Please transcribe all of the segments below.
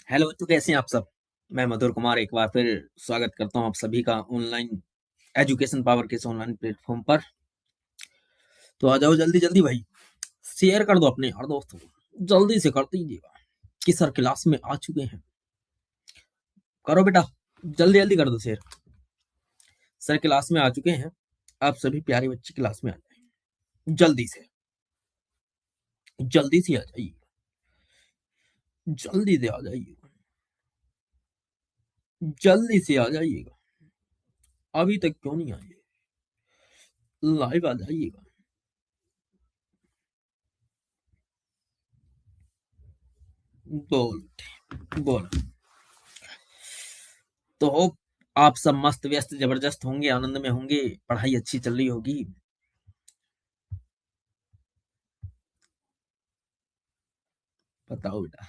Hello, तो कैसे हैं आप सब। मैं मधुर कुमार एक बार फिर स्वागत करता हूं आप सभी का ऑनलाइन एजुकेशन पावर के इस ऑनलाइन प्लेटफॉर्म पर। तो आ जाओ जल्दी जल्दी भाई, शेयर कर दो अपने यार दोस्तों को, जल्दी से कर दीजिएगा कि सर क्लास में आ चुके हैं। करो बेटा, जल्दी जल्दी कर दो शेयर। सर क्लास में आ चुके हैं, आप सभी प्यारे बच्चे क्लास में आ जाए। जल्दी से, जल्दी से आ जाइए, जल्दी से आ जाइएगा, जल्दी से आ जाइएगा। अभी तक क्यों नहीं आए, लाइव आ जाइएगा। बोल बोल। तो होप आप सब मस्त व्यस्त जबरदस्त होंगे, आनंद में होंगे, पढ़ाई अच्छी चल रही होगी। बताओ बेटा।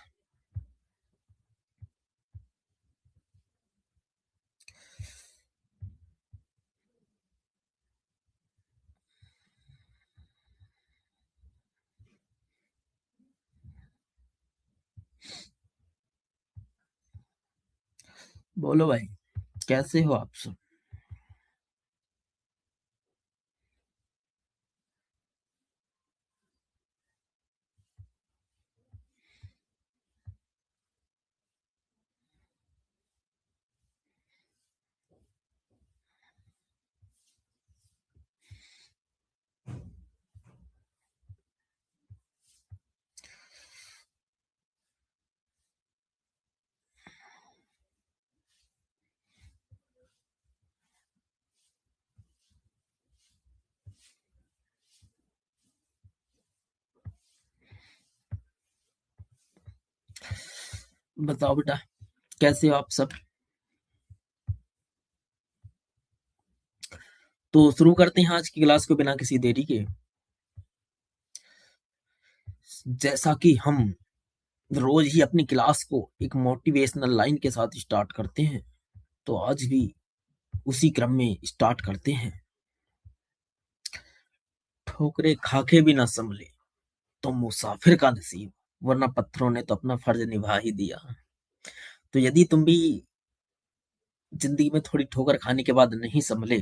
बोलो भाई, कैसे हो आप सब। बताओ बेटा, कैसे हो आप सब। तो शुरू करते हैं आज की क्लास को बिना किसी देरी के। जैसा कि हम रोज ही अपनी क्लास को एक मोटिवेशनल लाइन के साथ स्टार्ट करते हैं, तो आज भी उसी क्रम में स्टार्ट करते हैं। ठोकरे खाके भी ना संभले तो मुसाफिर का नसीब, वरना पत्थरों ने तो अपना फर्ज निभा ही दिया। तो यदि तुम भी जिंदगी में थोड़ी ठोकर खाने के बाद नहीं संभले,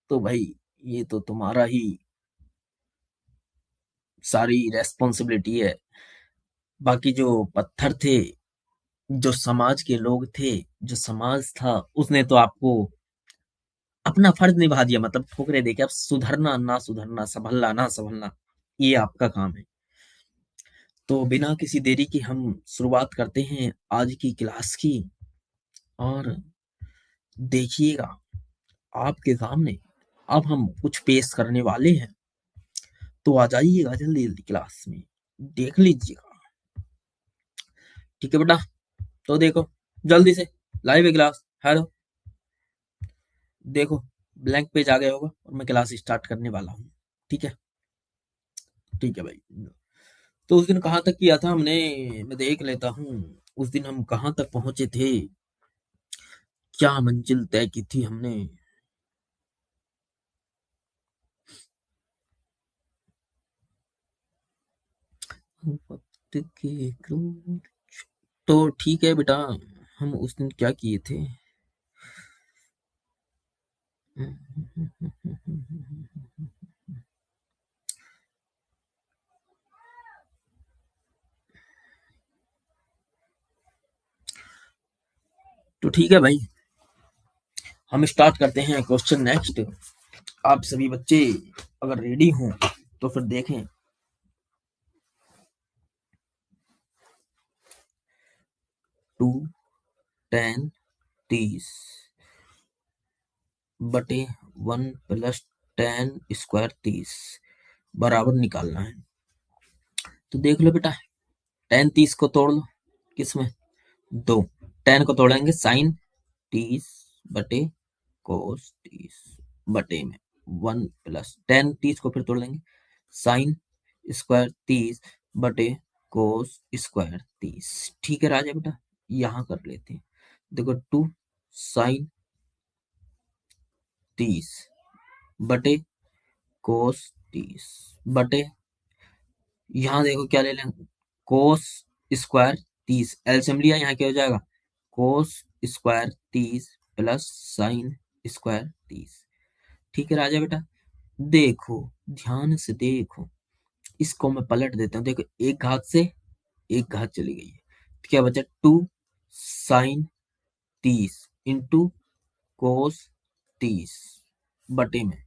तो भाई ये तो तुम्हारा ही सारी रेस्पॉन्सिबिलिटी है। बाकी जो पत्थर थे, जो समाज के लोग थे, जो समाज था, उसने तो आपको अपना फर्ज निभा दिया। मतलब ठोकरे देके अब सुधरना ना सुधरना, संभलना ना संभलना, ये आपका काम है। तो बिना किसी देरी के हम शुरुआत करते हैं आज की क्लास की। और देखिएगा, आपके सामने अब हम कुछ पेश करने वाले हैं। तो आ जाइएगा जल्दी जल्दी क्लास में, देख लीजिएगा। ठीक है बेटा, तो देखो जल्दी से, लाइव क्लास हेलो। देखो, ब्लैंक पेज आ गया होगा और मैं क्लास स्टार्ट करने वाला हूँ। ठीक है, ठीक है भाई। तो उस दिन कहाँ तक किया था हमने, मैं देख लेता हूँ। उस दिन हम कहाँ तक पहुंचे थे, क्या मंजिल तय की थी हमने। वक्त के क्रोध। तो ठीक है बेटा, हम उस दिन क्या किए थे। तो ठीक है भाई, हम स्टार्ट करते हैं क्वेश्चन नेक्स्ट। आप सभी बच्चे अगर रेडी हों तो फिर देखें। 2 10 30 बटे 1 प्लस 10 स्क्वायर 30 बराबर निकालना है। तो देख लो बेटा, 10 30 को तोड़ लो, किसमें, 2। 10 को तोड़ेंगे साइन 30 बटे कोस 30 बटे में 1 प्लस 10 30 को फिर तोड़ लेंगे, साइन स्क्वायर 30 बटे कोस स्क्वायर 30। ठीक है राजा बेटा, यहाँ कर लेते हैं। देखो 2 साइन 30 बटे कोस 30 बटे, यहाँ देखो क्या ले लेंगे, कोस स्क्वायर 30 एलसीएम लिया, यहाँ क्या हो जाएगा, cos square 30 plus sine square 30। ठीक है राजा बेटा, देखो ध्यान से देखो, इसको मैं पलट देता हूँ। देखो एक घात से एक घात चली गई है, तो क्या बचा, 2 sin 30 इंटू कोस 30 बटे में,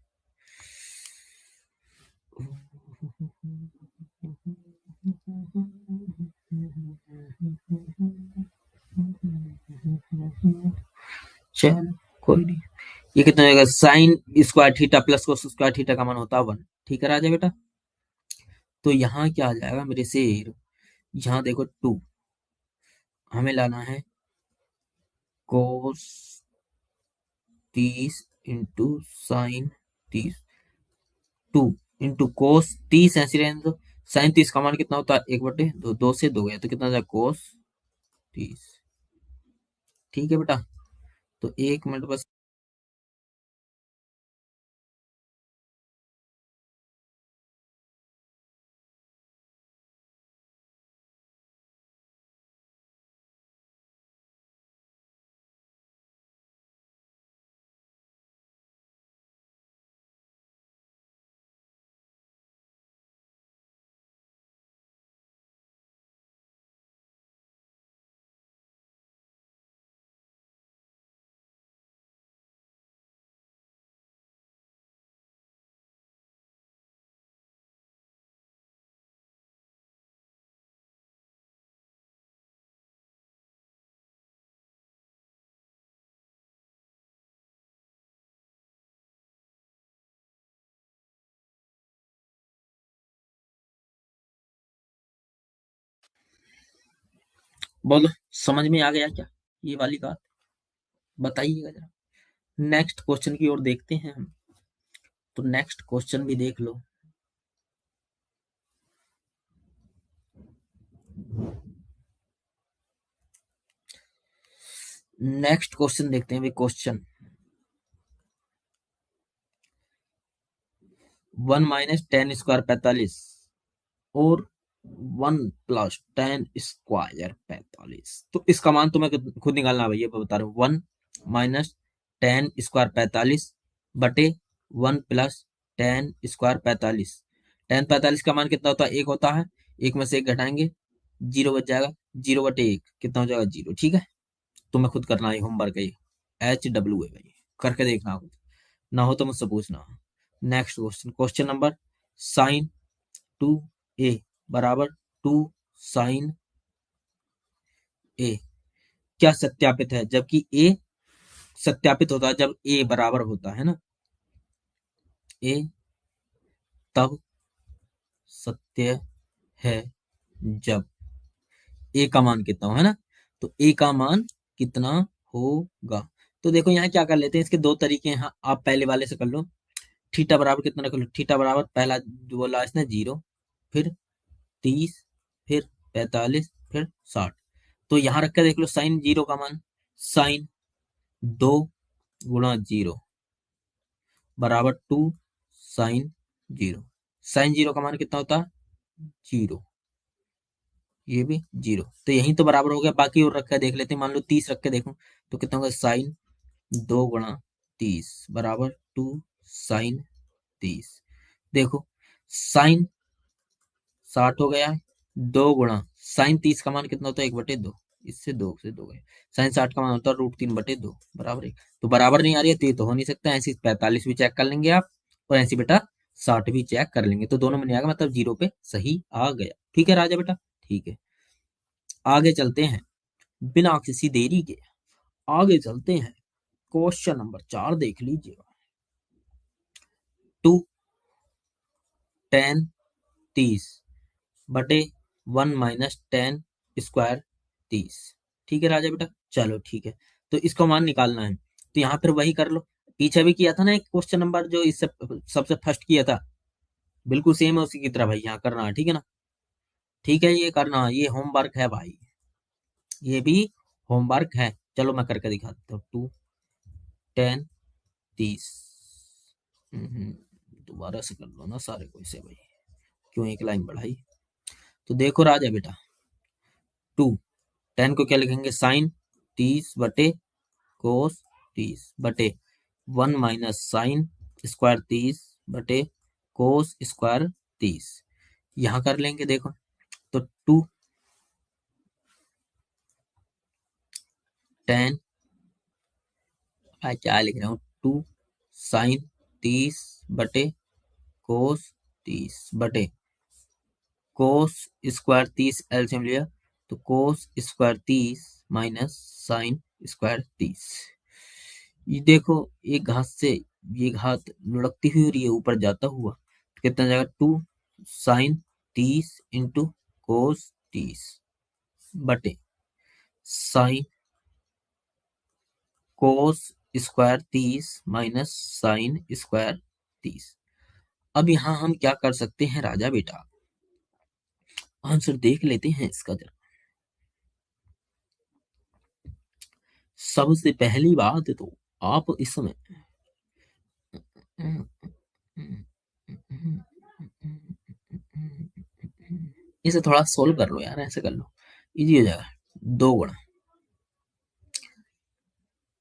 चल कोई नहीं, ये कितना हो जाएगा, sine square theta plus cos square theta का मान होता है 1। ठीक है राजा बेटा, तो यहाँ क्या आ जाएगा मेरे शेर, यहाँ देखो 2, हमें लाना है कोस 30 इंटू साइन 30, 2 इंटू कोस 30, ऐसी रहने दो। साइन 30 का मान कितना होता है, 1/2, 2 से 2 गया तो कितना जाएगा, कोस 30। ठीक है बेटा, तो 1 मिनट बस। बोलो, समझ में आ गया क्या ये वाली बात, बताइएगा जरा। नेक्स्ट क्वेश्चन की ओर देखते हैं हम, तो नेक्स्ट क्वेश्चन भी देख लो। नेक्स्ट क्वेश्चन देखते हैं भाई, क्वेश्चन 1 - 10 स्क्वायर 45 और 1 + 10 स्क्वायर 45, तो इसका मान तुम्हें खुद निकालना है भैया, बता रहा हूँ। 1 - 10 स्क्वायर 45 बटे 1 + 10 स्क्वायर 45। 10 45 का मान कितना होता है, 1 होता है, एक में से एक घटाएंगे, 0 बच जाएगा, 0/1 कितना हो जाएगा, 0। ठीक है, तुम्हें खुद करना है होमवर्क है ये, HW है भाई, करके देखना खुद, ना हो तो मुझसे पूछना। Next question, question number, sin 2a बराबर 2 sin a क्या सत्यापित है, जबकि a सत्यापित होता है जब a बराबर होता है ना, a तब सत्य है जब a का मान कितना हो, है ना, तो a का मान कितना होगा। तो देखो यहाँ क्या कर लेते हैं, इसके दो तरीके हैं, आप पहले वाले से कर लो। थीटा बराबर कितना रख लो, थीटा बराबर पहला जो बोला इसने 0, फिर 30, फिर 45, फिर 60। तो यहाँ रख के देख लो, साइन 0 का मान, साइन 2 × 0 बराबर 2 sin 0। साइन 0 का मान कितना होता है, 0, ये भी 0, तो यही तो बराबर हो गया। बाकी और रख के देख लेते हैं, मान लो 30 रख के देखो, तो कितना होगा, sin 2 × 30 बराबर 2 sin 30। देखो साइन 60 हो गया है, 2 × sin 30 का मान कितना होता है, 1/2, इससे 2 गए। sin 60 का मान होता है √3/2 बराबर 1। तो बराबर नहीं आ रही है, तो ये तो हो नहीं सकता। ऐसी 45 भी चेक कर लेंगे आप, और ऐसी बेटा 60 भी चेक कर लेंगे, तो दोनों में नहीं आएगा, मतलब 0 पे सही आ गया। ठीक है राजा बेटा, ठीक है, आगे चलते हैं, बिना किसी देरी के आगे चलते हैं। क्वेश्चन नंबर 4 देख लीजिएगा, 2 tan 30 बटे 1 - 10 स्क्वायर 30। ठीक है राजा बेटा, चलो ठीक है, तो इसको मान निकालना है, तो यहाँ पर वही कर लो, पीछे भी किया था ना एक क्वेश्चन नंबर, जो इससे सबसे फर्स्ट किया था, बिल्कुल सेम है उसी की तरह भाई, यहाँ करना है, ठीक है ना। ठीक है, ये करना है, ये होमवर्क है भाई, ये भी होमवर्क है। चलो मैं करके दिखाता हूँ, 2 tan 30, दोबारा से कर लो ना सारे को इसे भाई, क्यों एक लाइन बढ़ाई। तो देखो राजा बेटा, 2 टेन को क्या लिखेंगे, साइन 30 बटे कोस 30 बटे 1 - साइन स्क्वायर 30 बटे कोस स्क्वायर 30। यहां कर लेंगे देखो, तो 2 टेन, क्या लिख रहा हूँ, 2 साइन 30 बटे कोस 30 बटे कोस स्क्वायर 30 एलसीएम लिया, तो cos square 30 minus sine square 30। ये देखो, एक घात से ये घात लुढ़कती हुई और ये ऊपर जाता हुआ, तो कितना जाएगा, 2 साइन 30 इंटू कोस 30 बटे sine cos square 30 minus sine square 30। अब यहाँ हम क्या कर सकते हैं राजा बेटा, आंसर देख लेते हैं इसका जरा। सबसे पहली बात तो आप इस समय इसे थोड़ा सोल्व कर लो यार, ऐसे कर लो, इजी हो जाएगा। 2 गुणा,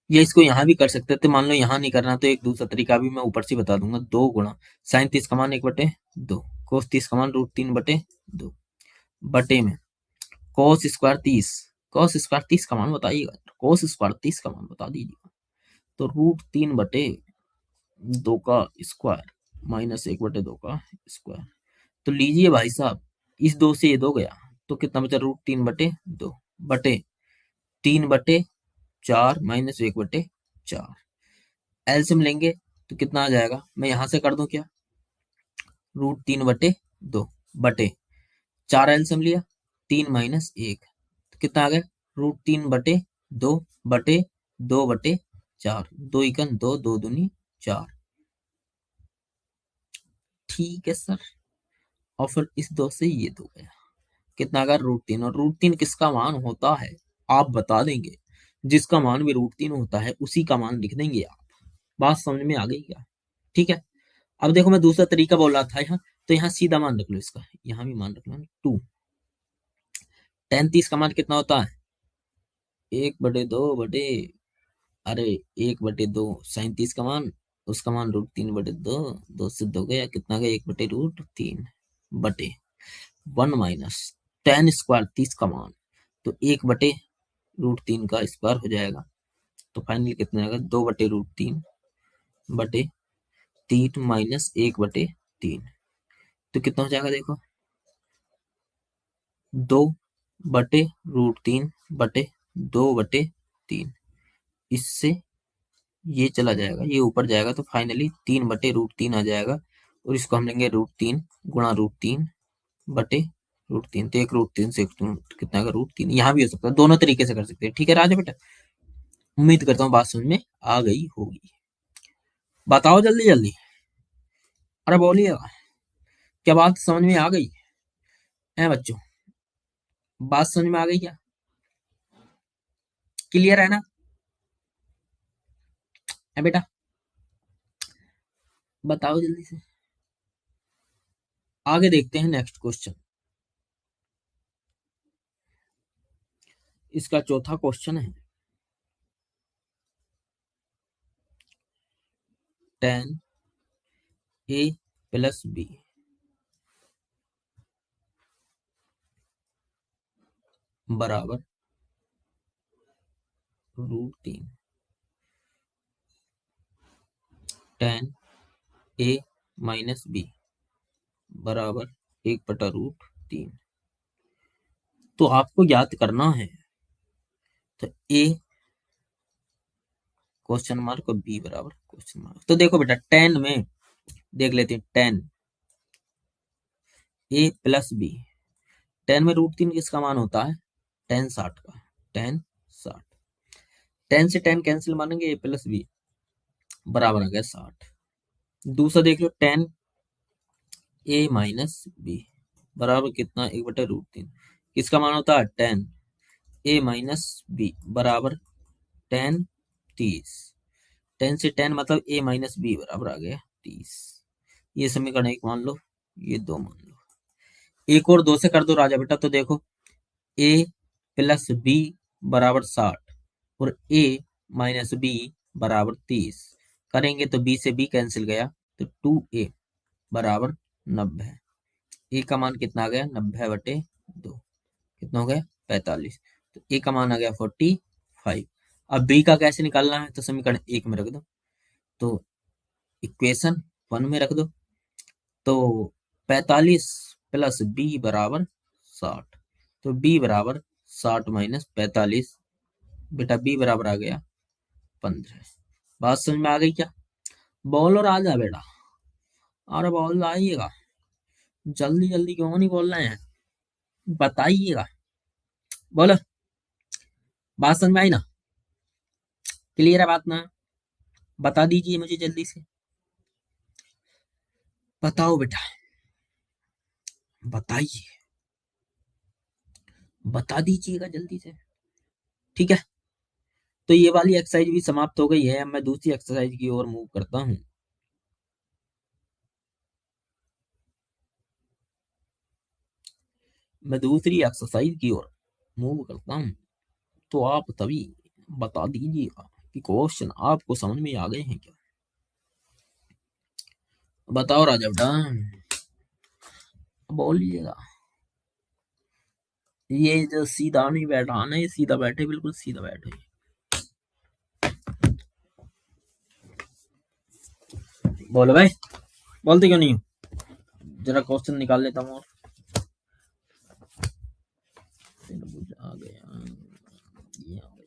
या इसको यहाँ भी कर सकते थे, मान लो यहाँ नहीं करना तो एक दूसरा तरीका भी मैं ऊपर से बता दूंगा। 2 गुणा साइन 30 का मान 1/2, कोस 30 का मान √3/2 बटे में कोस स्क्वायर 30, कोस स्क्वायर 30 का मान बताइएगा, कोस स्क्वायर 30 का मान बता दीजिएगा, तो √3/2 का स्क्वायर माइनस 1/2 का स्क्वायर। तो लीजिए भाई साहब, इस 2 से ये 2 गया, तो कितना बचा, √3/2 बटे 3/4 माइनस 1/4। एलसीएम लेंगे तो कितना आ जाएगा, मैं यहां से कर दूं क्या, √3/2 बटे 4 एलसीएम लिया, 3 - 1, तो कितना आ गया, √3/2 बटे 2/4, 2 × 2 2 दूनी 4। ठीक है सर, और फिर इस 2 से ये 2 गया, कितना आ गया, √3। और √3 किसका मान होता है आप बता देंगे, जिसका मान भी √3 होता है उसी का मान लिख देंगे आप। बात समझ में आ गई क्या, ठीक है। अब देखो, मैं दूसरा तरीका बोल रहा था यहाँ, तो यहाँ सीधा मान रख लो इसका, यहाँ भी मान रख लो, 2 टेन 30 का मान कितना होता है, 1/2 बटे, अरे 1/2 साइन 30 का मान, उसका मान √3/2, 2 से 2 गया, कितना गया, 1/√3 बटे 1 - टेन स्क्वायर 30 का मान, तो 1/√3 का स्क्वायर हो जाएगा, तो फाइनली कितना आएगा, 2/√3 बटे 3 माइनस 1/3, तो कितना हो जाएगा देखो, 2/√3 बटे 2/3। इससे ये चला जाएगा, ये ऊपर जाएगा, तो फाइनली 3/√3 आ जाएगा, और इसको हम लेंगे √3 गुणा √3 बटे √3, तो एक √3 से कितना का √3, यहाँ भी हो सकता है, दोनों तरीके से कर सकते हैं। ठीक है राजा बेटा, उम्मीद करता हूँ बात समझ में आ गई होगी। बताओ जल्दी जल्दी, अरे बोलिएगा, क्या बात समझ में आ गई है बच्चों, बात समझ में आ गई क्या, क्लियर है ना, है बेटा, बताओ जल्दी से। आगे देखते हैं नेक्स्ट क्वेश्चन, इसका चौथा क्वेश्चन है, tan a प्लस b बराबर √3 tan a माइनस b बराबर 1/√3। तो आपको याद करना है, तो a क्वेश्चन मार्क और b बराबर क्वेश्चन मार्क। तो देखो बेटा, tan में देख लेते हैं, tan a plus b, tan में √3 किसका मान होता है, tan 60 का, tan 60, tan से tan कैंसिल मानेंगे, a प्लस b बराबर आ गया 60। दूसरा देख लो, tan a माइनस b बराबर कितना, 1/√3, किसका मान होता है, tan a माइनस b बराबर tan 30, tan से tan मतलब a माइनस b बराबर आ गया 30। ये समीकरण 1 मान लो, ये 2 मान लो, एक और 2 से कर दो राजा बेटा, तो देखो a प्लस बी बराबर 60 और ए माइनस बी बराबर 30 करेंगे तो बी से बी कैंसिल गया तो 2a बराबर 90। ए का मान कितना आ गया 90/2 कितना हो गया 45। तो ए का मान आ गया 45। अब बी का कैसे निकालना है तो समीकरण 1 में रख दो तो इक्वेशन 1 में रख दो तो 45 प्लस बी बराबर 60 तो बी बराबर 60 माइनस 45 बेटा बी बराबर आ गया 15। बात समझ में आ गई क्या? बोलो राजा बेटा, अरे बोल आइएगा, जल्दी जल्दी क्यों नहीं बोल रहे हैं, बताइएगा, बोलो। बात समझ में आई ना? क्लियर है बात ना? बता दीजिए मुझे जल्दी से, बताओ बेटा, बताइए, बता दीजिएगा जल्दी से। ठीक है, तो ये वाली एक्सरसाइज भी समाप्त हो गई है। अब मैं दूसरी एक्सरसाइज की ओर मूव करता हूँ। मैं दूसरी एक्सरसाइज की ओर मूव करता हूँ तो आप तभी बता दीजिएगा कि क्वेश्चन आपको समझ में आ गए हैं क्या। बताओ राजा बेटा, बोलिएगा। ये जो सीधा नहीं बैठा ना, ये सीधा बैठे, बिल्कुल सीधा बैठे। बोलो भाई, बोलते क्यों नहीं हो? जरा क्वेश्चन निकाल लेता हूँ और आ गया, ये आ गया।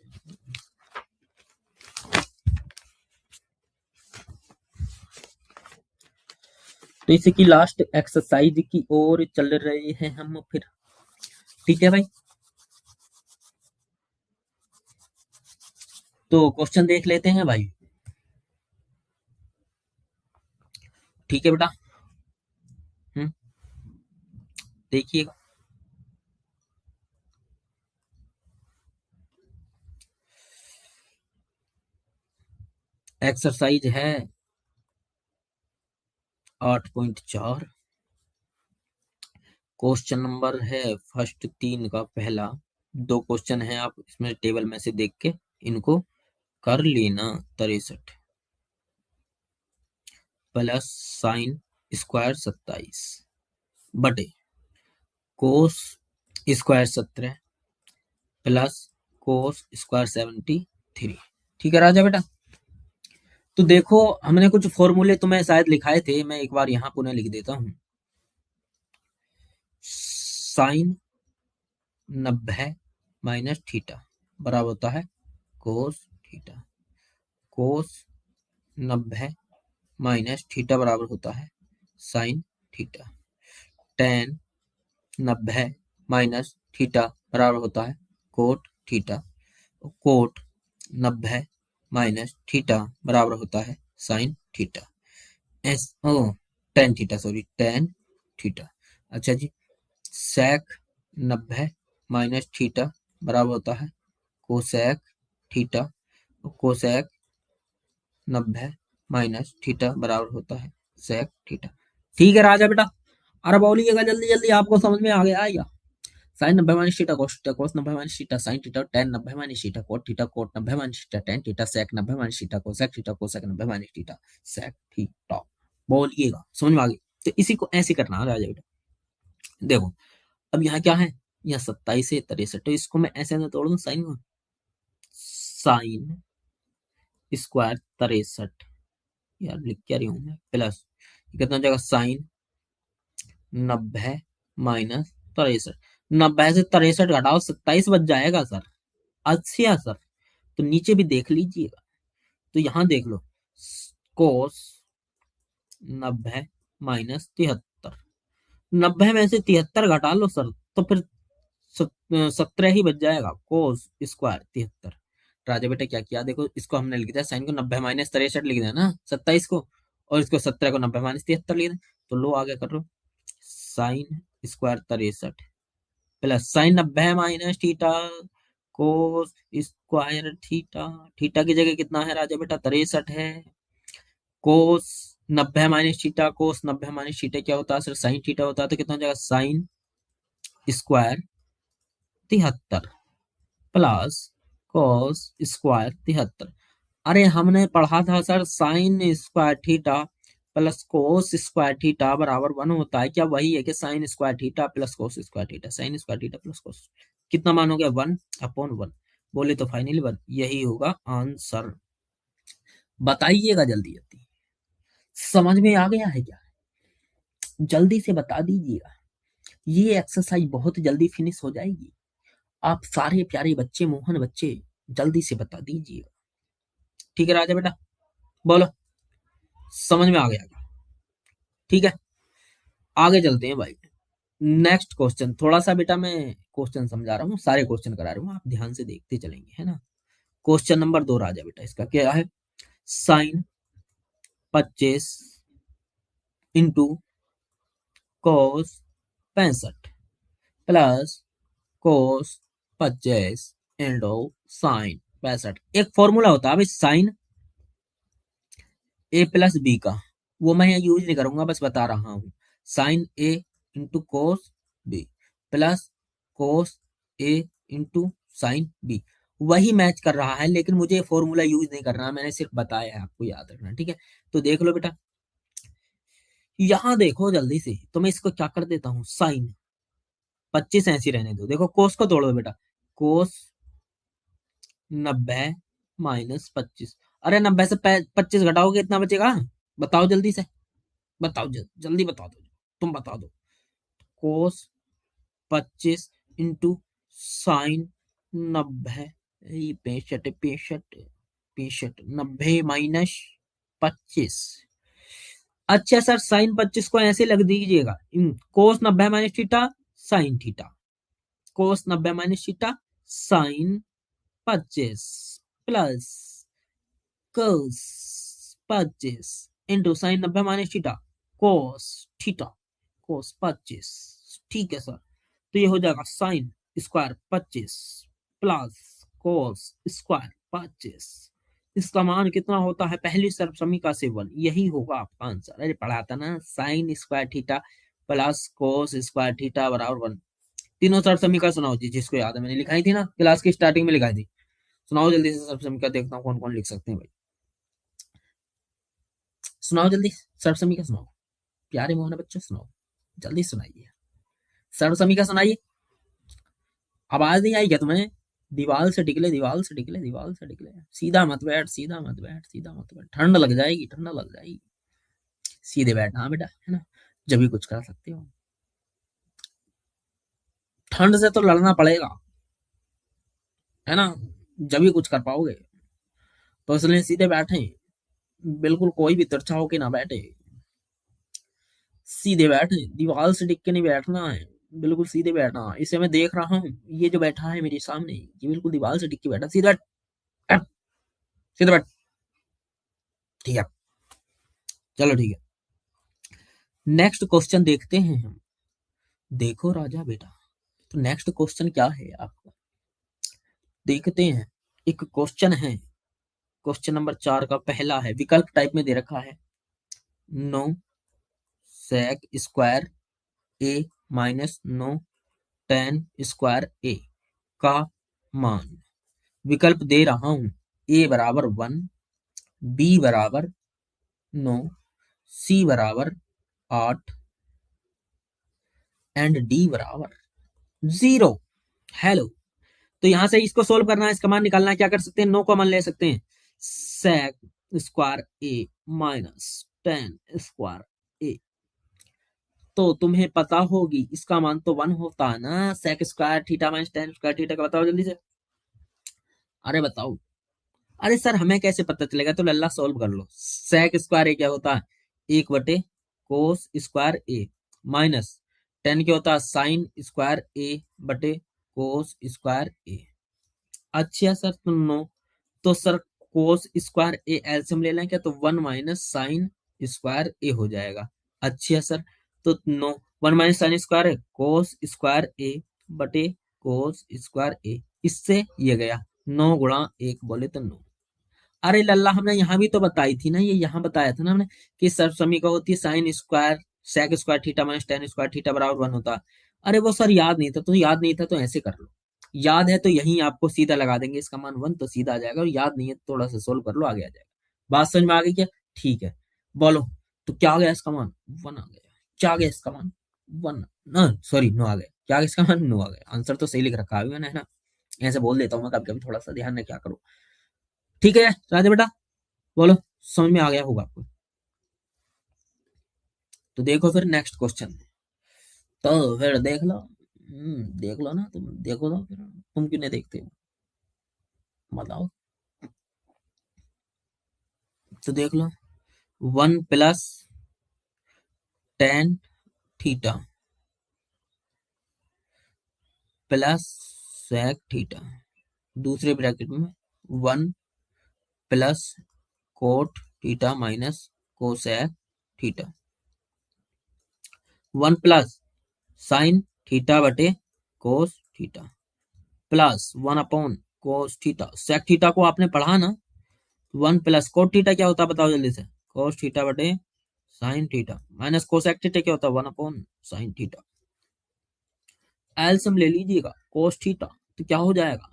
तो इसी की लास्ट एक्सरसाइज की ओर चल रहे हैं हम फिर। ठीक है भाई, तो क्वेश्चन देख लेते हैं भाई। ठीक है बेटा, हम्म, देखिएगा। एक्सरसाइज है 8.4। क्वेश्चन नंबर है फर्स्ट 3 का पहला। 2 क्वेश्चन है, आप इसमें टेबल में से देख के इनको कर लेना। 63 प्लस साइन स्क्वायर 27 बटे cos square 17 plus cos square 73। ठीक है राजा बेटा, तो देखो हमने कुछ फॉर्मूले तुम्हें शायद लिखाए थे, मैं एक बार यहाँ पुनः लिख देता हूँ। साइन 90 माइनस थीटा बराबर होता है cos theta. Cos 90 minus theta बराबर होता है sine theta. Tan 90 minus theta बराबर होता है cot theta. Cot 90 minus theta बराबर होता है sine theta. S O tan theta, sorry tan theta. अच्छा जी, सेक 90 माइनस थीटा बराबर होता है cosec theta. Cosec 90 minus theta बराबर होता है सेक थीटा। ठीक है राजा बेटा, अरे बोलिएगा जल्दी जल्दी, आपको समझ में आ गया आएगा। Sine 90 minus theta cos theta, cos 90 minus theta sine theta, tan 90 minus theta cot theta, cot 90 minus theta tan theta, sec 90 minus theta cosec theta, cosec 90 minus theta sec theta. बोलिएगा, समझ में आ गई? तो इसी को ऐसे करना है राजा बेटा। देखो अब यहाँ क्या है, यहाँ 27 है 63, तो इसको मैं ऐसे ना तोड़ दूं, साइन में साइन स्क्वायर 63, यार लिख क्या रही हूँ मैं, प्लस कितना हो जाएगा साइन 90 माइनस 63। 90 से 63 घटाओ 27 बच जाएगा सर। अच्छा सर, तो नीचे भी देख लीजिएगा, तो यहाँ देख लो कोस 90 माइनस 73। 90 में से 73 घटा लो सर, तो फिर 17 ही बच जाएगा कोस स्क्वायर 73। राजा बेटा क्या किया, देखो इसको हमने लिख दिया, साइन को 90 माइनस 63 लिख दिया ना 27 को, और इसको 17 को 90 माइनस 73 लिख दिया। तो लो आगे कर लो, sine square 63 plus sine 90 minus theta cos square theta. Theta की जगह कितना है राजा बेटा 63 है। Cos 90 minus theta, cos 90 minus theta क्या होता है सर, साइन थीटा होता है। तो कितना हो जाएगा sine square 73 plus cos square 73। अरे हमने पढ़ा था sir sine square theta plus cos square theta बराबर 1 होता है। क्या वही है कि sine square theta plus cos square theta, sine square theta plus cos, कितना मान हो गया 1/1। बोले तो फाइनली 1, यही होगा आंसर। बताइएगा जल्दी जल्दी, समझ में आ गया है क्या? जल्दी से बता दीजिएगा, ये एक्सरसाइज बहुत जल्दी फिनिश हो जाएगी। आप सारे प्यारे बच्चे, मोहन बच्चे, जल्दी से बता दीजिएगा। ठीक है राजा बेटा, बोलो समझ में आ गया क्या? ठीक है, आगे चलते हैं भाई। नेक्स्ट क्वेश्चन, थोड़ा सा बेटा मैं क्वेश्चन समझा रहा हूँ, सारे क्वेश्चन करा रहा हूँ, आप ध्यान से देखते चलेंगे, है ना। क्वेश्चन नंबर 2 राजा बेटा, इसका क्या है? Sine 25 into cos 65 plus cos 25 into sine 65। एक फॉर्मूला होता है भाई साइन ए प्लस बी का, वो मैं यहाँ यूज नहीं करूंगा, बस बता रहा हूँ। Sine A into cos B plus cos A into sine B, वही मैच कर रहा है, लेकिन मुझे फॉर्मूला यूज नहीं करना, मैंने सिर्फ बताया है, आपको याद रखना, ठीक है। तो देख लो बेटा, यहां देखो जल्दी से, तो मैं इसको क्या कर देता हूँ, साइन 25 ऐसी रहने दो। देखो कोस को तोड़ दो बेटा, कोस 90 माइनस 25। अरे 90 से 25 घटाओगे कितना बचेगा? बताओ जल्दी से, बताओ जल्दी बता दो, तुम बता दो। कोस 25 इंटू साइन 90, 65 65 65, 90 माइनस 25। अच्छा सर साइन 25 को ऐसे लग दीजिएगा, कोस 90 minus theta sine theta, cos 90 minus theta sign 25 plus cos 25 into sign 90 minus theta cos theta कोस 25। ठीक है सर, तो ये हो जाएगा sine square 25 plus cos square 25। इसका मान कितना होता है? पहली सर्वसमीका से 1, यही होगा आपका आंसर। अरे पढ़ा था ना, sine square theta plus cos square theta बराबर 1। तीनों सर्वसमीका सुनाओ जी, जिसको याद है, मैंने लिखाई थी ना क्लास की स्टार्टिंग में, लिखाई थी। सुनाओ जल्दी से सर्वसमीका, देखता हूँ कौन कौन लिख सकते हैं भाई। सुनाओ जल्दी सर्वसमीका सुनाओ, प्यारे मोहन बच्चों सुनाओ, जल्दी सुनाइए सर्वसमीका सुनाइए। आवाज नहीं आई क्या तुम्हें? दीवार से टिकले, दीवार से टिकले, दीवार से टिकले, सीधा मत बैठ, सीधा मत बैठ, सीधा मत बैठ, ठंड लग जाएगी, ठंडा लग जाएगी। सीधे बैठना हाँ बेटा, है ना, जब भी कुछ कर सकते हो। ठंड से तो लड़ना पड़ेगा, है ना, जब भी कुछ कर पाओगे। तो इसलिए सीधे बैठे, बिल्कुल कोई भी तिरछा होके ना बैठे, सीधे बैठे, दीवार से टिक के नहीं बैठना है, बिल्कुल सीधे बैठना। इसे मैं देख रहा हूँ, ये जो बैठा है मेरे सामने, ये बिल्कुल दीवार से टिक के बैठा, सीधे बैठ, बैठ, सीधे बैठ। ठीक है, चलो ठीक है, नेक्स्ट क्वेश्चन देखते हैं हम। देखो राजा बेटा, तो नेक्स्ट क्वेश्चन क्या है आपका, देखते हैं। एक क्वेश्चन है, क्वेश्चन नंबर 4 का पहला है, विकल्प टाइप में दे रखा है, 9 सेक स्क्वायर ए माइनस 9 टेन स्क्वायर ए का मान। विकल्प दे रहा हूं, ए बराबर 1, बी बराबर 9, सी बराबर 8 एंड डी बराबर 0। हेलो, तो यहां से इसको सोल्व करना है, इसका मान निकालना है, क्या कर सकते हैं, 9 का मान ले सकते हैं, सेक स्क्वायर ए माइनस 10 स्क्वायर ए। तो तुम्हें पता होगी इसका मान तो 1 होता है ना, sec square theta minus 10 square theta का बताओ जल्दी से, अरे बताओ। अरे सर हमें कैसे पता चलेगा, तो लल्ला सोल्व कर लो। सेक स्क्वायर ए क्या होता है, 1 बटे कोस स्क्वायर ए माइनस 10 क्या होता है, साइन स्क्वायर ए बटे कोस स्क्वायर ए। अच्छा सर तो 9, तो sir cos square A LCM ले लें क्या, तो 1 माइनस साइन स्क्वायर ए हो जाएगा। अच्छा सर, तो 9 1 माइनस साइन स्क्वायर है कोस स्क्वायर ए बटे कोस स्क्वायर ए, इससे ये गया 9 गुणा 1, बोले तो 9। अरे लल्ला हमने यहाँ भी तो बताई थी ना, ये यहाँ बताया था ना हमने कि सर्वसमीका होती है sine square sec square theta minus tan square theta बराबर 1 होता है। अरे वो सर याद नहीं था, तो याद नहीं था तो ऐसे कर लो, याद है तो यहीं आपको सीधा लगा देंगे, इसका मान 1 तो सीधा आ जाएगा, और याद नहीं है तो थोड़ा सा सोल्व कर लो, आगे आ जाएगा। बात समझ में आ गई क्या? ठीक है, बोलो। तो क्या आ गया इसका मान? 1 आ गया। क्या आ गया इसका मान? 1 ना, सॉरी, 9 आ गया। क्या आ गया इसका मान? 9 आ गया। आंसर तो सही लिख रखा है मैंने, है ना? ऐसे बोल देता हूँ मैं कभी कभी, थोड़ा सा ध्यान में क्या करूँ। ठीक है राजा बेटा, बोलो, समझ में आ गया होगा आपको। तो देखो फिर नेक्स्ट क्वेश्चन। तो फिर देख लो, देख लो ना, तुम देखो ना, फिर तुम क्यों नहीं देखते हो, बताओ। तो देख लो, 1 + tan theta plus sec theta, दूसरे ब्रैकेट में 1 + cot theta minus cosec theta, 1 + sin theta cos theta plus cos theta. Sec theta को आपने पढ़ा ना? 1 + कोट थीटा क्या होता है बताओ जल्दी से? कोस थीटा/साइन थीटा माइनस कोसेक थीटा क्या होता है? 1/साइन थीटा। एलसीएम ले लीजिएगा, कोस थीटा तो क्या हो जाएगा?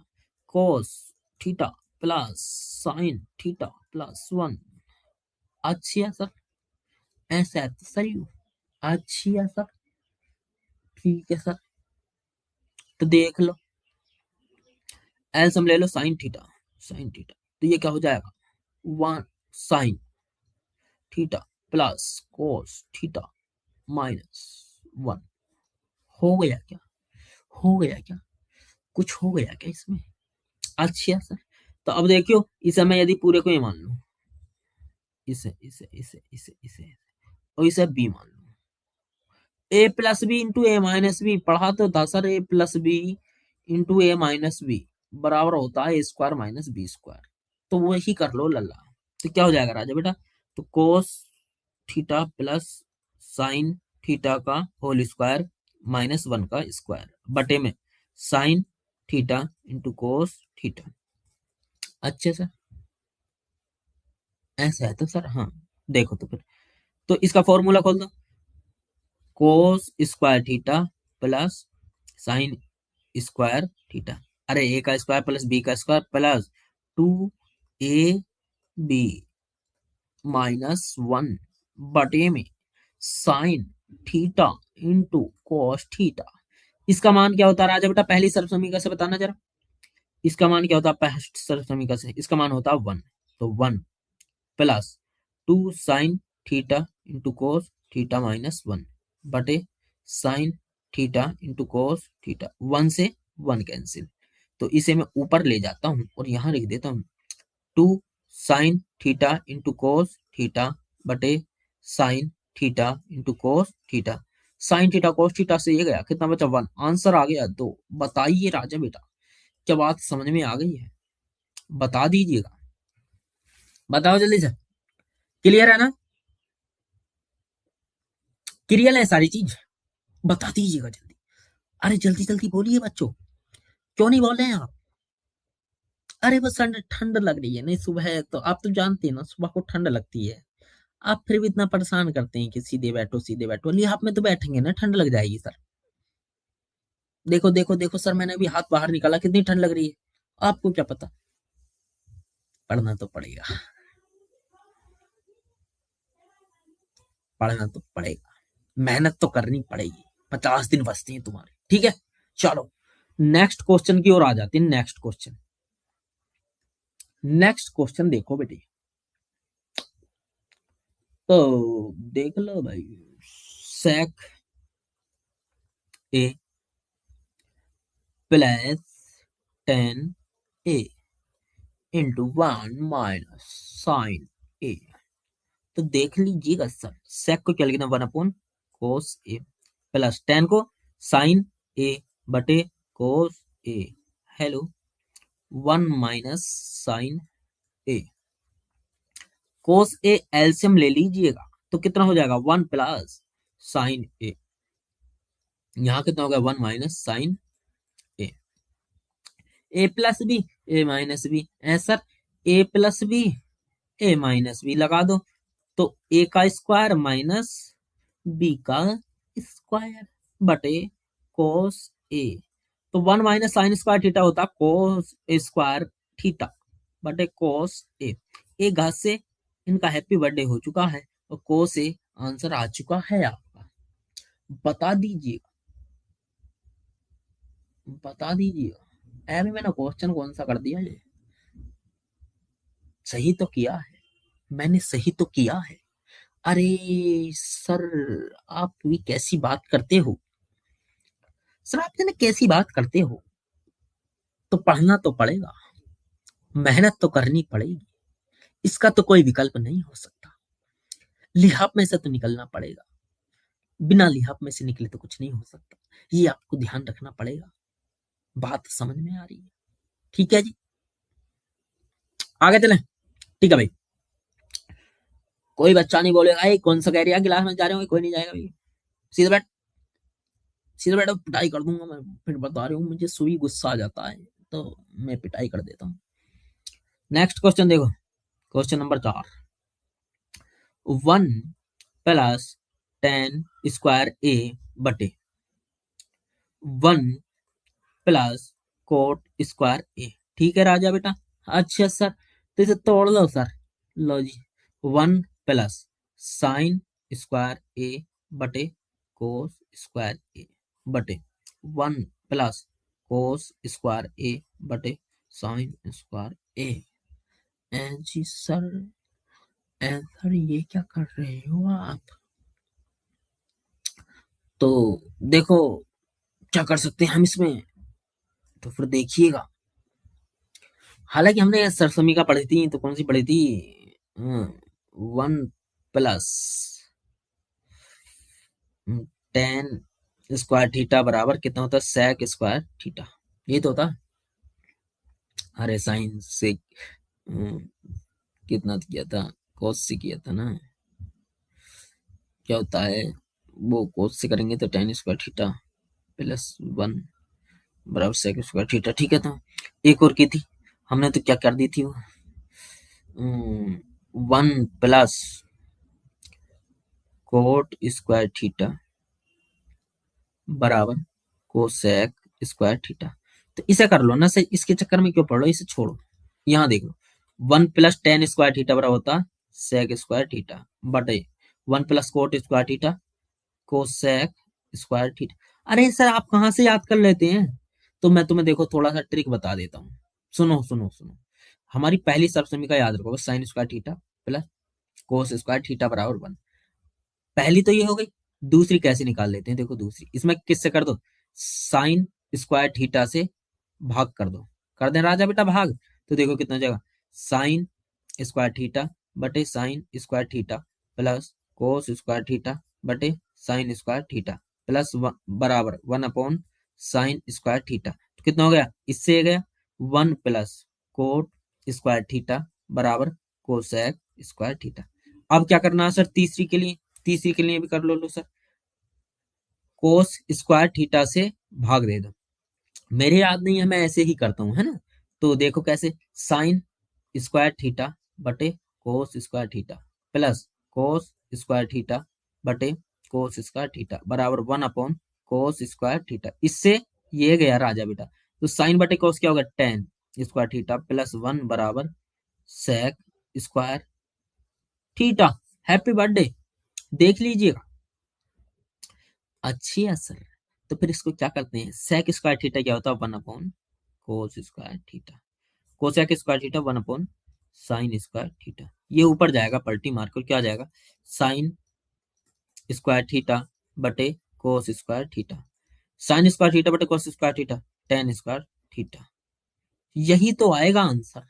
Cos theta plus sine theta plus 1। अच्छी है सर, ऐसा है तो सही हो। अच्छी है सर, ठीक है सर। तो देख लो, एलसीएम ले लो, साइन थीटा तो ये क्या हो जाएगा? 1 sine theta plus cos theta minus 1। हो गया क्या? हो गया क्या? कुछ हो गया क्या इसमें? अच्छा सर। तो अब देखियो, इसे मैं यदि पूरे को ये मान लूं, इसे और इसे बी मान लूं, a + b × a - b पढ़ा तो था sir, a + b × a - b बराबर होता है a² - b²। तो वही कर लो लल्ला। तो क्या हो जाएगा राजा बेटा? तो cos theta plus sine theta का होल स्क्वायर माइनस 1 का स्क्वायर बटे में sign theta into cos theta. अच्छे सर, ऐसा है तो सर, हाँ। देखो तो फिर, तो इसका फॉर्मूला खोल दो, कोस square theta plus sine square theta. अरे ए का स्क्वायर प्लस बी का स्क्वायर प्लस 2ab -1 बटे में sign theta into cos theta. इसका मान क्या होता है राजा बेटा? पहली सर्व समीकरण से बताना जरा, इसका मान क्या होता है? पहली सर्व समीकरण से इसका मान होता है 1। तो 1 plus 2 sin theta into cos theta minus 1 बटे sine theta into cos theta. 1 से 1 कैंसिल, तो इसे मैं ऊपर ले जाता हूं और यहां लिख देता हूं 2 sin theta into cos theta बटे sine theta into cos theta. Sine theta cos theta से ये गया, कितना बचा? 1। आंसर आ गया 2। बताइए राजा बेटा, क्या बात समझ में आ गई है? बता दीजिएगा, बताओ जल्दी से। क्लियर है ना? क्लियर है सारी चीज? बता दीजिएगा जल्दी। अरे जल्दी जल्दी बोलिए बच्चों, क्यों नहीं बोल रहे हैं आप? अरे बस ठंड ठंड लग रही है, नहीं सुबह है तो आप तो जानते हैं ना, सुबह को ठंड लगती है। आप फिर भी इतना परेशान करते हैं कि सीधे बैठो सीधे बैठो, लिए आप में तो बैठेंगे ना, ठंड लग जाएगी सर। देखो देखो देखो सर, मैंने अभी हाथ बाहर निकाला, कितनी ठंड लग रही है। आपको क्या पता, पढ़ना तो पड़ेगा, पढ़ना तो पड़ेगा, मेहनत तो करनी पड़ेगी। 50 दिन बचते हैं तुम्हारे, ठीक है? चलो नेक्स्ट क्वेश्चन की ओर आ जाते हैं। नेक्स्ट क्वेश्चन, नेक्स्ट क्वेश्चन देखो बेटी। तो देख लो भाई, sec a plus tan a into 1 - sin a। तो देख लीजिएगा सर, sec को क्या लिखना? 1/cos a प्लस tan को sin a बटे cos a। Hello, 1 - sin a। cos a LCM ले लीजिएगा तो कितना हो जाएगा? 1 + sin a। यहाँ कितना होगा? 1 - sin a। a + b a - b ऐसा, a + b a - b लगा दो, तो a का स्क्वायर माइनस b का स्क्वायर बटे cos a। तो 1 - sin² थीटा होता cos² थीटा बटे cos ए। एक घात से इनका हैप्पी बर्थडे हो चुका है और cos ए आंसर आ चुका है आपका। बता दीजिएगा, बता दीजिएगा। अभी मैंने क्वेश्चन कौन सा कर दिया ये? सही तो किया है, मैंने सही तो किया है। अरे सर, आप भी कैसी बात करते हो सर, आप जाने कैसी बात करते हो। तो पढ़ना तो पड़ेगा, मेहनत तो करनी पड़ेगी, इसका तो कोई विकल्प नहीं हो सकता। लिहाफ में से तो निकलना पड़ेगा, बिना लिहाफ में से निकले तो कुछ नहीं हो सकता। ये आपको ध्यान रखना पड़ेगा। बात समझ में आ रही है? ठीक है जी, आगे चलें। ठीक है भाई, कोई बच्चा नहीं बोलेगा "ए, कौन सा कह रही है क्लास में जा रहे हो"? कोई नहीं जाएगा भाई। सीधे बैठ, सीधे बैठो, पिटाई कर दूंगा मैं। फिर बता रही हूँ, मुझे सुई गुस्सा आ जाता है तो मैं पिटाई कर देता हूँ। नेक्स्ट क्वेश्चन देखो, क्वेश्चन नंबर 4। 1 + tan² बटे 1 + cot² ठीक है राजा बेटा। अच्छा सर, तो इसे तोड़ लो सर। लो जी, 1 + sin² बटे cos² बटे 1 + cos² बटे sin²। जी सर, सर ये क्या कर रहे हो आप? तो देखो, क्या कर सकते हैं हम इसमें, तो फिर देखिएगा। हालांकि हमने सरसमी का पढ़ी थी, तो कौन सी पढ़ी थी? 1 + tan² बराबर कितना होता है? sec²थीटा। ये तो होता। अरे साइन से कितना किया था? cos से किया था ना। क्या होता है वो? cos से करेंगे तो tan² थीटा +1 बराबर sec²थीटा। ठीक है, तो एक और की थी हमने, तो क्या कर दी थी वो? 1 + cot² थीटा बराबर cosec²थीटा। तो इसे कर लो ना सही, इसके चक्कर में क्यों पढ़ लो, इसे छोड़ो। यहाँ देख लो, 1 + tan² बराबर होता sec²थीटा बटे 1 + cot² थीटा cosec²थीटा। अरे सर, आप कहाँ से याद कर लेते हैं? तो मैं तुम्हें देखो थोड़ा सा ट्रिक बता देता हूँ। सुनो सुनो सुनो, हमारी पहली सबसमीका याद रखो, sin²थीटा प्लस cos²थीटा बराबर 1। पहली तो ये हो गई। दूसरी कैसे निकाल लेते हैं? देखो दूसरी, इसमें किससे कर दो? sin²थीटा से भाग कर दो। कर दें राजा बेटा भाग, तो देखो कितना हो जाएगा? sin²थीटा बटे sin²थीटा प्लस cos²थीटा बटे sin²थीटा प्लस बराबर 1/sin²थीटा। तो कितना हो गया? इससे गया 1 + cot²थीटा बराबर cosec²थीटा। अब क्या करना है सर तीसरी के लिए? तीसरी के लिए भी कर लो सर, cos²थीटा से भाग दे दो। मेरे याद नहीं है, मैं ऐसे ही करता हूँ, है ना। तो देखो कैसे, sin²थीटा बटे cos²थीटा प्लस cos²थीटा बटे cos²थीटा बराबर 1/cos²थीटा। इससे ये गया राजा बेटा, तो साइन बटे cos क्या होगा? tan²थीटा प्लस 1 बराबर sec²थीटा। हैप्पी बर्थडे, देख लीजिएगा। अच्छी है सर। तो फिर इसको क्या करते हैं? sec²थीटा क्या होता है? 1/cos²थीटा। cosec²थीटा 1/sin²थीटा। ये ऊपर जाएगा पलटी मार कर, क्या जाएगा? sin²थीटा बटे cos²थीटा। sin²थीटा बटे cos²थीटा tan²थीटा। यही तो आएगा आंसर।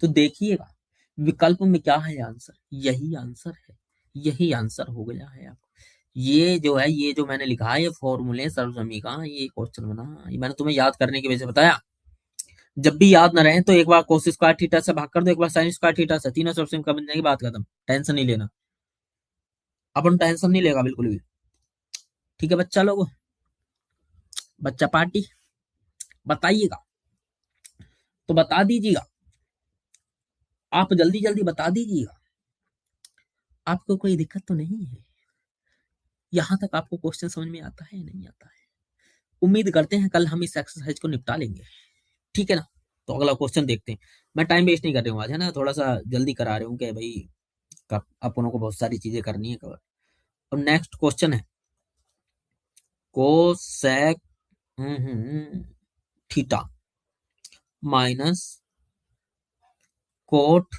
तो देखिएगा विकल्प में क्या है आंसर, यही आंसर है। यही आंसर हो गया है आपको। ये जो है, ये जो मैंने लिखा है, ये फॉर्मूले सर्वसमी का ये क्वेश्चन बना, ये मैंने तुम्हें याद करने की वजह से बताया। जब भी याद न रहे तो एक बार cos²थीटा से भाग कर दो, एक बार sin²थीटा से, तीनों सर्वसमी का बन जाएगी, बात खत्म। टेंशन नहीं लेना, अपन टेंशन नहीं लेगा बिल्कुल भी। ठीक है बच्चा लोग, बच्चा पार्टी, बताइएगा तो बता दीजिएगा, आप जल्दी जल्दी बता दीजिएगा। आपको कोई दिक्कत तो नहीं है? यहां तक आपको क्वेश्चन समझ में आता है, नहीं आता है? उम्मीद करते हैं कल हम इस एक्सरसाइज को निपटा लेंगे, ठीक है ना। तो अगला क्वेश्चन देखते हैं। मैं टाइम वेस्ट नहीं कर रही हूँ आज, है ना, थोड़ा सा जल्दी करा रही हूँ कि भाई अपनों को बहुत सारी चीजें करनी है कवर। और नेक्स्ट क्वेश्चन है cosec theta minus cot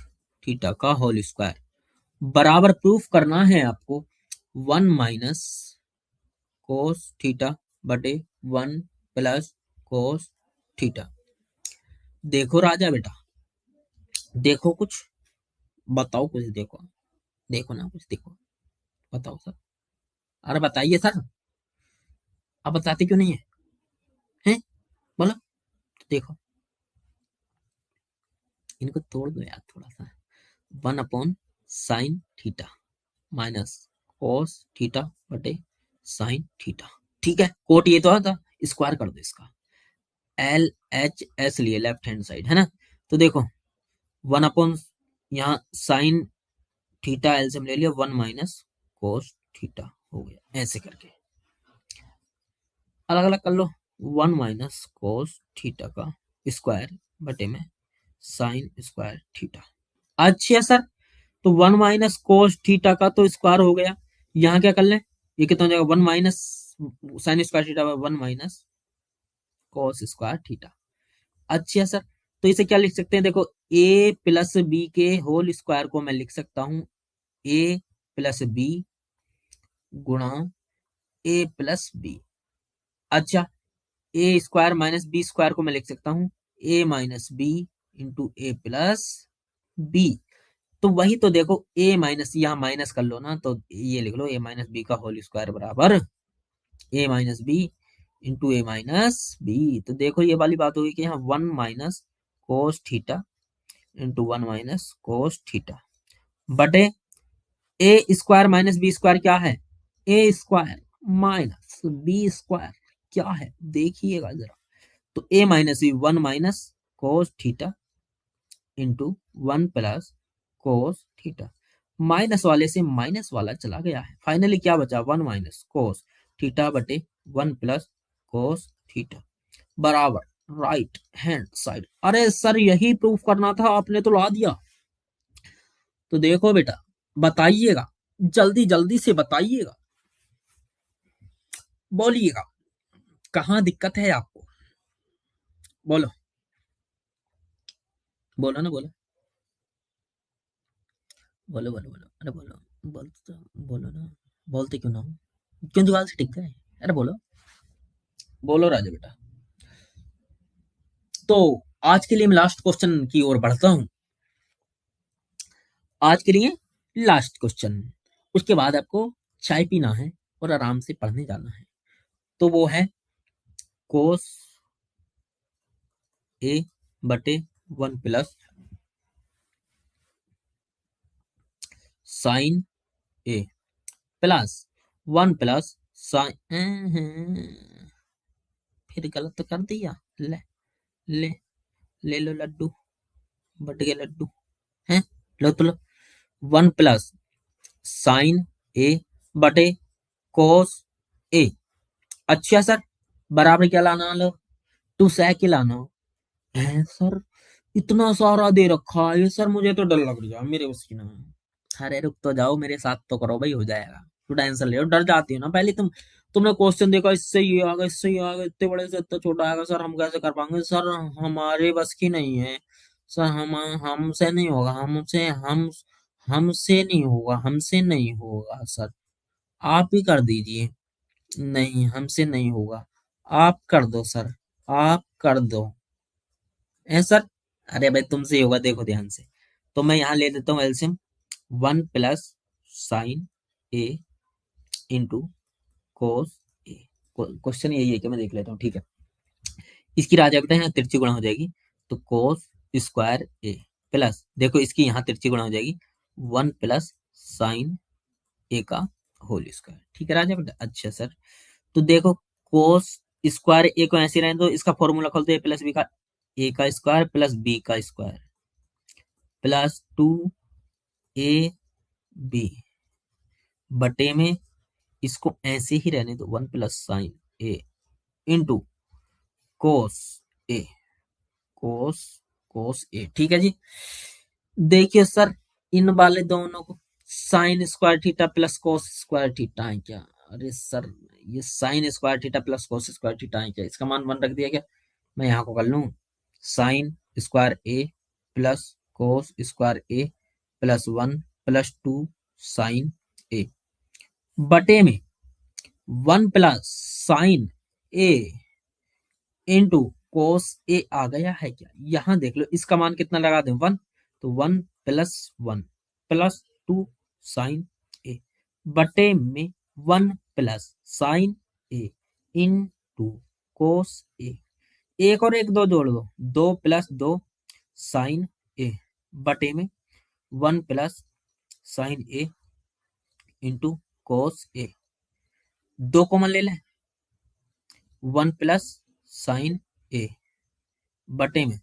theta का होल स्क्वायर बराबर प्रूफ करना है आपको 1 - कोस थीटा बटे 1 + कोस थीटा। देखो राजा बेटा, देखो कुछ, बताओ कुछ, देखो, देखो ना कुछ, देखो, बताओ सर। अरे बताइए सर, आप बताते क्यों नहीं है, हैं? बोलो। देखो, इनको तोड़ दो यार थोड़ा सा। 1/sin theta minus cos theta बटे साइन थीटा। ठीक है, कोट ये तो था, स्क्वायर कर दो इसका। LHS लिए लेफ्ट हैंड साइड, है ना। तो देखो 1 यहाँ साइन थीटा एलसीएम ले लिया, 1 - कोस थीटा हो गया, ऐसे करके अलग अलग कर लो। 1 - कोस थीटा का स्क्वायर बटे में साइन स्क्वायर थीटा। अच्छा सर, तो 1 - कोस थीटा का तो स्क्वायर हो गया। यहाँ क्या कर लें, ये कितना हो जाएगा, 1 - साइन स्क्वायर थीटा 1 - कोस स्क्वायर थीटा। अच्छा सर, तो इसे क्या लिख सकते हैं, देखो a + b के होल स्क्वायर को मैं लिख सकता हूँ a + b गुणा a + b। अच्छा, a² - b² को मैं लिख सकता हूँ a - b into a + b। तो वही तो देखो, a माइनस, यहाँ माइनस कर लो ना, तो ये लिख लो a - b का होल स्क्वायर बराबर a - b into a - b। तो देखो ये वाली बात होगी कि यहाँ 1 - कोस थीटा इंटू 1 - कोस थीटा बटे a² - b² क्या है, a² - b² क्या है, देखिएगा जरा। तो a - b 1 - cos theta into 1 + cos theta. Minus वाले से माइनस वाला चला गया है, फाइनली क्या बचा, 1 - कोस थीटा बटे 1 + कोस थीटा बराबर राइट हैंड साइड। अरे सर यही प्रूफ करना था, आपने तो ला दिया। तो देखो बेटा, बताइएगा, जल्दी जल्दी से बताइएगा, बोलिएगा कहाँ दिक्कत है आपको, बोलो, बोलो ना, बोलो, बोलो, बोलो, बोलो, अरे बोलो, बोलते तो बोलो ना, बोलते क्यों ना हो, क्यों दीवार से टिक गए, अरे बोलो, बोलो राजा बेटा। तो आज के लिए मैं लास्ट क्वेश्चन की ओर बढ़ता हूं। आज के लिए लास्ट क्वेश्चन, उसके बाद आपको चाय पीना है और आराम से पढ़ने जाना है। तो वो है कोस ए बटे 1 + साइन ए प्लस 1 + साइन, फिर गलत तो कर दिया, ले, ले, ले लो लड्डू, बट गए लड्डू, हैं, लो तो लो। 1 + साइन ए बटे कोस ए। अच्छा सर, बराबर क्या लाना, लो 2 sec लाना है सर। इतना सारा दे रखा है सर, मुझे तो डर लग रहा है, मेरे उसकी ना। अरे रुक तो जाओ, मेरे साथ तो करो भाई, हो जाएगा। तू टेंशन ले, डर जाती हो ना पहले तुमने क्वेश्चन देखा, इससे ये आ गया, इससे ये आ गया, इतने बड़े से इतना छोटा आएगा सर, हम कैसे कर पाएंगे सर, हमारे बस की नहीं है सर, हम हमसे नहीं होगा, हमसे नहीं होगा, हमसे नहीं होगा सर, आप ही कर दीजिए। नहीं, हमसे नहीं होगा, आप कर दो सर, आप कर दो, है सर। अरे भाई तुमसे ही होगा, देखो ध्यान से। तो मैं यहाँ ले देता हूँ एल्सियम, 1 + sign A into cos A. Question यही है कि मैं देख लेता हूँ, ठीक है। इसकी राजा बेटा यहाँ तिरछी गुणा हो जाएगी, तो कोस स्क्वायर ए प्लस, देखो इसकी यहाँ तिरछी गुणा हो जाएगी 1 + साइन ए का होल स्क्वायर, ठीक है राजा बेटा। अच्छा सर, तो देखो कोस स्क्वायर ए को ऐसे रहने दो, इसका फॉर्मूला खोल दो, a + b का, a² + b² प्लस 2ab बटे में, इसको ऐसे ही रहने दो, 1 + साइन ए इंटू कोस ए, कोस कोस ए। ठीक है जी। देखिए सर, इन वाले दोनों को sine square theta plus cos square theta है क्या? अरे सर, ये sine square theta plus cos square theta है क्या? इसका मान 1 रख दिया क्या? मैं यहाँ को कर लूँ साइन स्क्वायर ए प्लस कोस स्क्वायर ए प्लस 1 प्लस 2 साइन ए बटे में 1 प्लस साइन ए इंटू कोस ए आ गया है क्या? यहां देख लो, इसका मान कितना लगा दें 1, तो 1 प्लस 1 प्लस 2 साइन ए बटे में 1 प्लस साइन ए इंटू कोस ए। एक और एक दो जोड़ दो, 2 प्लस 2 साइन ए बटे में 1 plus sign A into cos A. 2 common ले लें, 1 प्लस साइन ए बटे में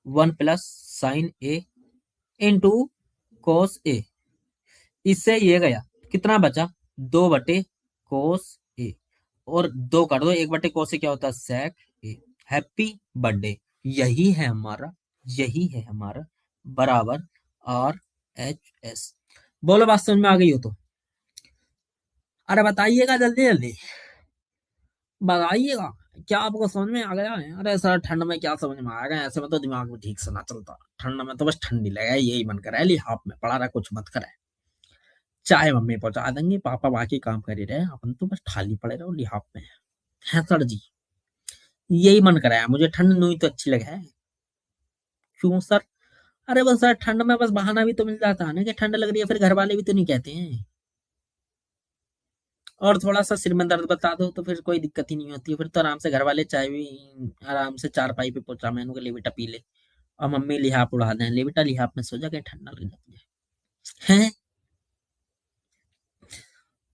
1 प्लस साइन ए इंटू कोस ए। इससे ये गया, कितना बचा 2 बटे कोस ए, और 2 कर दो, 1 बटे कोस ए क्या होता है सेक ए। हैप्पी बर्थडे, यही है हमारा, यही है हमारा बराबर आर एच एस। बोलो बात समझ में आ गई हो तो अरे बताइएगा, जल्दी जल्दी बताइएगा, क्या आपको समझ में आ गया है? अरे सर ठंड में क्या समझ में आएगा, ऐसे में तो दिमाग में ठीक से ना चलता, ठंड में तो बस ठंडी लगा, यही मन करे लिहाफ में पड़ा रहा, कुछ मत करे। चाय मम्मी पहुंचा देंगे, पापा बाकी काम कर ही रहे, अपन तो बस खाली पड़े रहो लिहाफ में। है सर जी, यही मन कराया मुझे, ठंड नहीं तो अच्छी लगे है। क्यों सर? अरे बस सर ठंड में बस बहाना भी तो मिल जाता है ना कि ठंड लग रही है, फिर घर वाले भी तो नहीं कहते हैं। और थोड़ा सा सिर में दर्द बता दो तो फिर कोई दिक्कत ही नहीं होती है, फिर तो आराम से घर वाले चाय भी आराम से चारपाई पे पहुंचा, मैं उनको ले बेटा पी ले, और मम्मी लिहाफ उड़ा दें, ले बेटा लिहाफ में सो जा, कहीं ठंडा लग जाती है।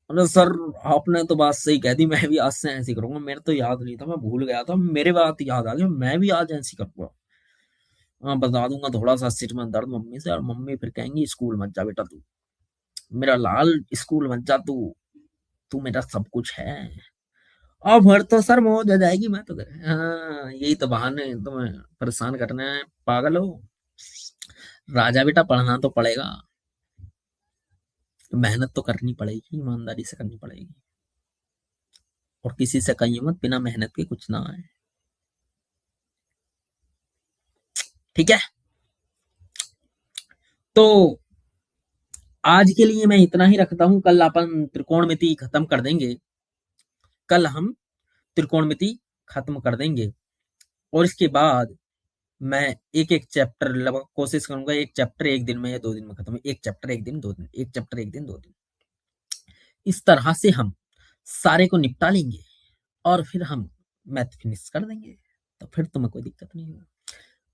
अरे सर, आपने तो बात सही कह दी, मैं भी आज से ऐसी करूंगा, मेरे तो याद नहीं था, मैं भूल गया था, मेरे बात याद आ गया, मैं भी आज ऐसी करूंगा। हाँ, बता दूंगा थोड़ा सा सिर में दर्द मम्मी से, और मम्मी फिर कहेंगी स्कूल मत जा बेटा तू, मेरा लाल, स्कूल मत जा तू, तू मेरा सब कुछ है। और फिर तो सर मौज आ जाएगी, मैं तो हाँ, यही तो बहाने तुम्हें परेशान करना है, पागल हो। राजा बेटा पढ़ना तो पड़ेगा, मेहनत तो करनी पड़ेगी, ईमानदारी से करनी पड़ेगी, और किसी से कहीं मत, बिना मेहनत के कुछ ना आए। ठीक है, तो आज के लिए मैं इतना ही रखता हूं, कल अपन त्रिकोणमिति खत्म कर देंगे, कल हम त्रिकोणमिति खत्म कर देंगे, और इसके बाद मैं एक एक चैप्टर लगभग कोशिश करूंगा, एक चैप्टर एक दिन में या 2 दिन में खत्म, एक चैप्टर एक दिन 2 दिन, एक चैप्टर एक दिन 2 दिन, इस तरह से हम सारे को निपटा लेंगे, और फिर हम मैथ फिनिश कर देंगे, तो फिर तुम्हें कोई दिक्कत नहीं होगी।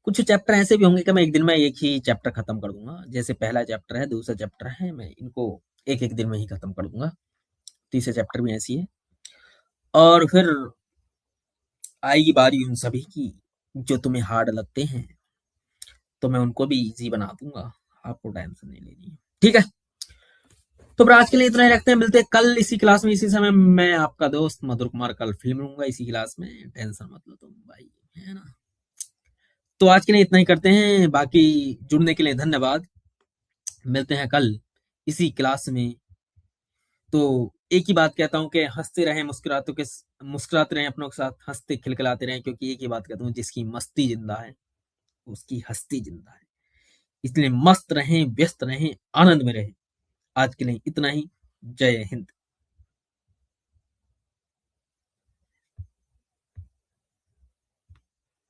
कुछ चैप्टर ऐसे भी होंगे कि मैं एक दिन में एक ही चैप्टर खत्म कर दूंगा, जैसे पहला चैप्टर है, दूसरा चैप्टर है, मैं इनको एक एक दिन में ही खत्म कर दूंगा, तीसरे चैप्टर भी ऐसी है, और फिर आएगी बारी उन सभी की जो तुम्हें हार्ड लगते हैं, तो मैं उनको भी इजी बना दूंगा, आपको टेंशन नहीं लेनी है। ठीक है, तो फिर आज के लिए इतना ही रखते हैं, मिलते हैं कल इसी क्लास में इसी समय, मैं आपका दोस्त मधुर कुमार कल फिल्म लूंगा इसी क्लास में, टेंशन मत लो तुम भाई, है ना। तो आज के लिए इतना ही करते हैं, बाकी जुड़ने के लिए धन्यवाद, मिलते हैं कल इसी क्लास में। तो एक ही बात कहता हूँ कि हंसते रहें, मुस्कुराते रहें, अपनों के साथ हंसते खिलखिलाते रहें, क्योंकि एक ही बात कहता हूँ, जिसकी मस्ती जिंदा है उसकी हस्ती जिंदा है, इसलिए मस्त रहें, व्यस्त रहें, आनंद में रहें। आज के लिए इतना ही, जय हिंद।